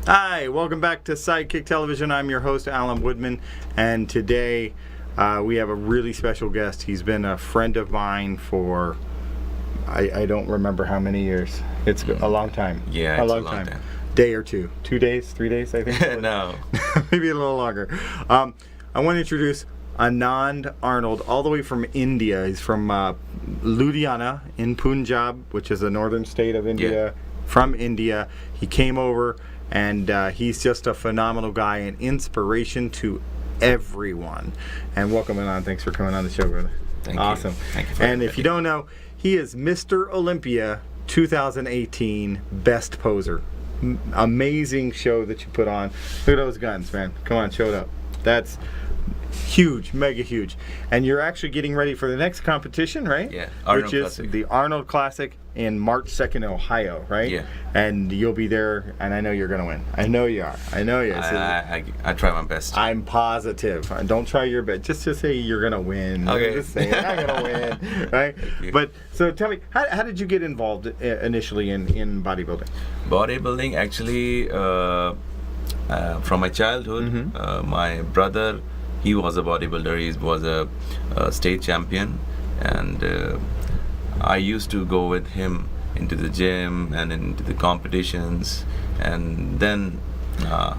Hi, welcome back to Sidekick Television. I'm your host, Allen Woodman, and today we have a really special guest. He's been a friend of mine for, I don't remember how many years. It's a long time. Yeah, it's a long time. Day or two. 2 days, 3 days, I think? No. Maybe a little longer. I want to introduce Anand Arnold, all the way from India. He's from Ludhiana in Punjab, which is a northern state of India. Yeah. From India. He came over, and he's just a phenomenal guy, an inspiration to everyone. And welcome, Anand. Thanks for coming on the show, brother. Thank awesome. you. Thank you. And if you don't know, he is Mr. Olympia 2018 Best Poser. Amazing show that you put on. Look at those guns, man. Come on, show it up. That's huge, mega huge. And you're actually getting ready for the next competition, right? Yeah, Which is the Arnold Classic in March 2nd in Ohio, right? Yeah. And you'll be there, and I know you're going to win. I know you are. I know you are. I try my best. I'm positive. Don't try your best. Just to say you're going to win. Okay. Just say I'm going to win, right? But so tell me, how did you get involved initially in bodybuilding? Bodybuilding, actually, from my childhood, my brother, he was a bodybuilder. He was a state champion, and I used to go with him into the gym and into the competitions. And then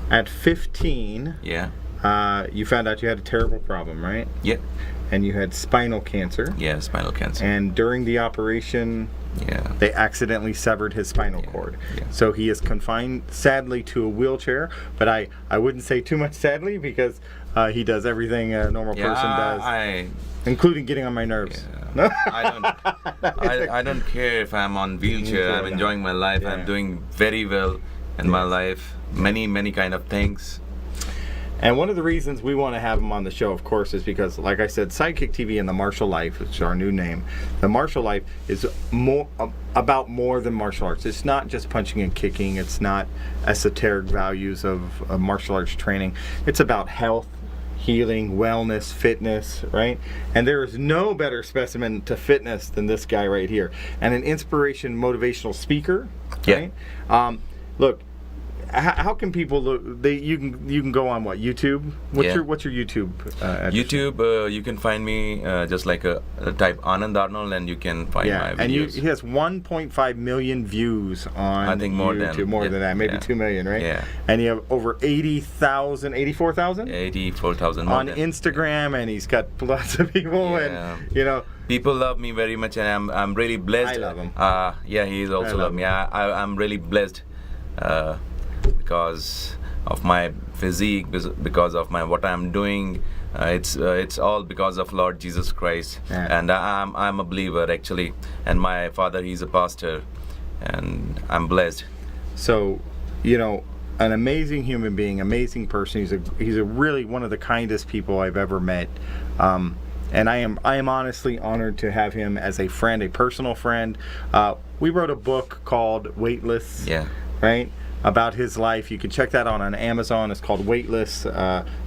at 15, yeah, you found out you had a terrible problem, right? yeah, And you had spinal cancer. yeah, spinal cancer. And during the operation, Yeah, they accidentally severed his spinal cord. yeah. So he is confined, sadly, to a wheelchair. But I wouldn't say too much sadly, because he does everything a normal person does, including getting on my nerves. Yeah. I don't care if I'm on wheelchair. I'm enjoying my life. Yeah. I'm doing very well in my life. Many kind of things. And one of the reasons we want to have him on the show, of course, is because, like I said, Sidekick TV and the Martial Life, which is our new name, the Martial Life is about more than martial arts. It's not just punching and kicking. It's not esoteric values of martial arts training. It's about health, healing, wellness, fitness, right? And there is no better specimen to fitness than this guy right here. And an inspiration, motivational speaker, right? Look, how can people look? You can go on what, YouTube? What's your YouTube? YouTube, you can find me just like type Anand Arnold, and you can find my videos. And he has 1.5 million views on I think more YouTube, than that, maybe 2 million, right? Yeah. And you have over 84,000 84,000 on Instagram, and he's got lots of people, and people love me very much, and I'm really blessed. I love him. Yeah, he also love me. I'm really blessed. Because of my physique, because of what I'm doing, it's all because of Lord Jesus Christ. Yeah. And I'm a believer, actually, and my father, he's a pastor, and I'm blessed. So, an amazing human being, amazing person. He's a really one of the kindest people I've ever met. And I am honestly honored to have him as a friend, a personal friend. We wrote a book called Weightless. Yeah. Right? About his life. You can check that out on Amazon. It's called Weightless,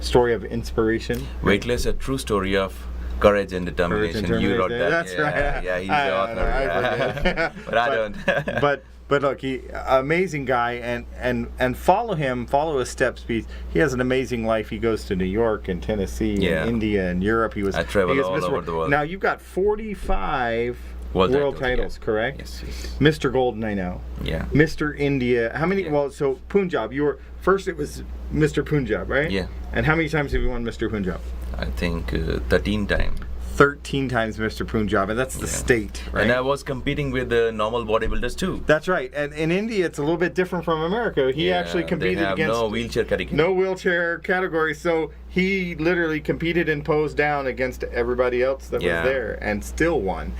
Story of Inspiration. Weightless, a true story of courage and determination. You wrote that. That's right. Yeah, he's the author. But I don't. But look, amazing guy, and follow him, follow his steps. He has an amazing life. He goes to New York and Tennessee and India and Europe. I travel all over the world. Now you've got 45 world titles, correct? Yes. Mr. Golden, I know. Yeah. Mr. India. How many? Yeah. Well, so Punjab. You were first. It was Mr. Punjab, right? Yeah. And how many times have you won Mr. Punjab? I think 13 times. 13 times Mr. Punjab, and that's the state, right? And I was competing with the normal bodybuilders too. That's right. And in India, it's a little bit different from America. He actually competed against no wheelchair category. No wheelchair category. So he literally competed and posed down against everybody else that was there, and still won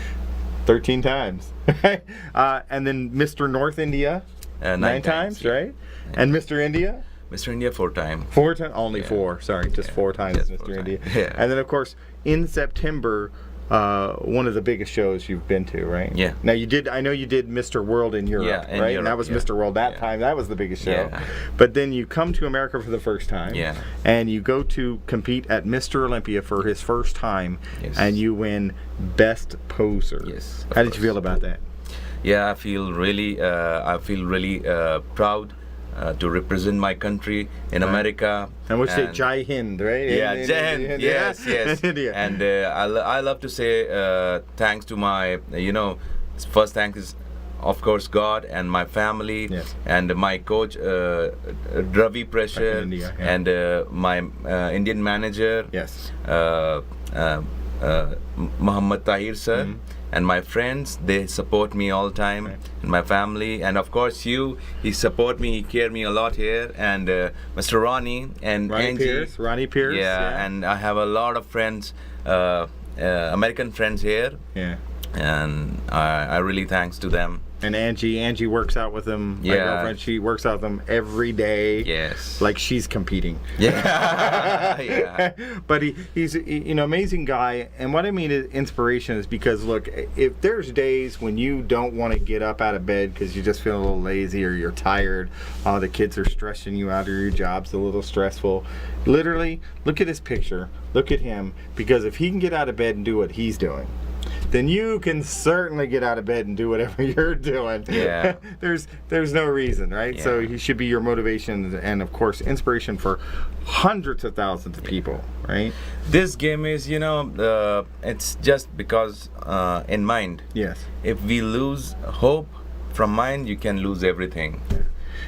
13 times. And then Mr. North India, 9 times, right? Yeah. And Mr. India? Mr. India 4 times. 4 times? Only 4. Sorry, just 4 times, just Mr. India. Yeah. And then, of course, in September, one of the biggest shows you've been to, right? Yeah. Now I know you did Mr. World in Europe, right? Europe, and that was Mr. World that time. That was the biggest show. Yeah. But then you come to America for the first time. Yeah. And you go to compete at Mr. Olympia for his first time. Yes. And you win Best Poser. Yes. How did you feel about that? Yeah, I feel really proud to represent my country in America. And we say Jai Hind, right? Yeah, Jai Hind. Yes, yes. India. And I love to say thanks to my, first thanks is of course God and my family, yes, and my coach Ravi Pressure, India, yeah, and my Indian manager, yes, Muhammad Tahir sir, and my friends. They support me all the time, right, and my family, and of course he support me, he care me a lot here, and Mr. Ronnie and Angie, Ronnie Pierce, yeah, and I have a lot of friends, American friends here, yeah, and I really thanks to them. And Angie works out with him. My Yeah. girlfriend, she works out with him every day. Yes. Like she's competing. Yeah. Yeah. But he's amazing guy. And what I mean is inspiration is because, look, if there's days when you don't want to get up out of bed because you just feel a little lazy or you're tired, the kids are stressing you out or your job's a little stressful, literally look at his picture, look at him, because if he can get out of bed and do what he's doing, then you can certainly get out of bed and do whatever you're doing. Yeah. There's no reason, right? Yeah. So he should be your motivation and, of course, inspiration for hundreds of thousands of people, right? This game is, it's just because in mind. Yes. If we lose hope from mind, you can lose everything.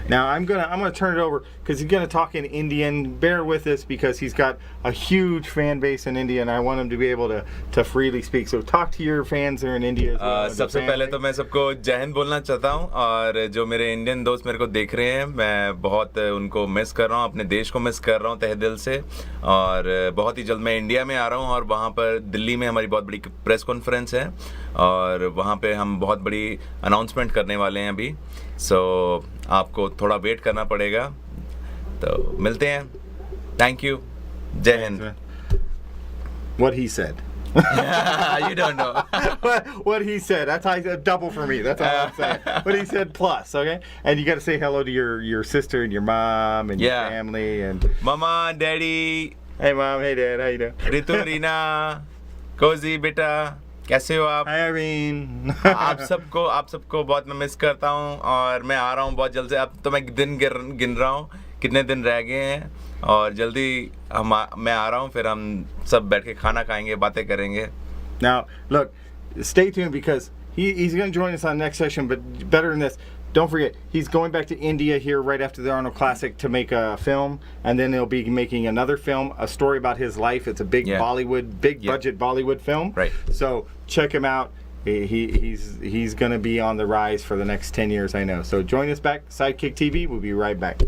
Now I'm gonna turn it over because he's gonna talk in Indian. Bear with us because he's got a huge fan base in India, and I want him to be able to freely speak. So talk to your fans there in India as well. सबसे पहले तो मैं सबको जय हिंद बोलना चाहता हूँ, और जो मेरे इंडियन दोस्त मेरे को देख रहे हैं, मैं बहुत उनको मिस कर रहा हूँ, अपने देश को मिस कर रहा हूँ तहे दिल से, और बहुत ही जल्द मैं इंडिया में आ रहा हूँ, और वहाँ पर दिल्ली में हमारी बहुत बड़ी प्रेस कॉन्फ्रेंस है, और वहाँ पे हम बहुत बड़ी अनाउंसमेंट करने वाले हैं अभी, सो आपको थोड़ा वेट करना पड़ेगा, तो मिलते हैं, थैंक यू, जय Hind. What he said. You don't know. What he said. That's how double for me. That's all I'm saying. What he said plus, okay? And you got to say hello to your sister and your mom and your family and Mama, Daddy. Hey mom, hey dad, how you doing? Ritu, Rina, Cozy, बेटा, कैसे हो आप? Hi Irene. आप सबको बहुत मैं miss करता हूँ, और मैं आ रहा हूँ बहुत जल्द से. अब तो मैं दिन गिन रहा हूँ कितने दिन रह गए हैं, और जल्दी मैं आ रहा हूँ, फिर हम सब बैठ के खाना खाएंगे, बातें करेंगे. Now, look, stay tuned because he's going to join us on the next session, but better than this, don't forget, he's going back to India here right after the Arnold Classic to make a film, and then he'll be making another film, a story about his life. It's a big budget Bollywood film. Right. So check him out. He's going to be on the rise for the next 10 years, I know. So join us back, Sidekick TV. We'll be right back.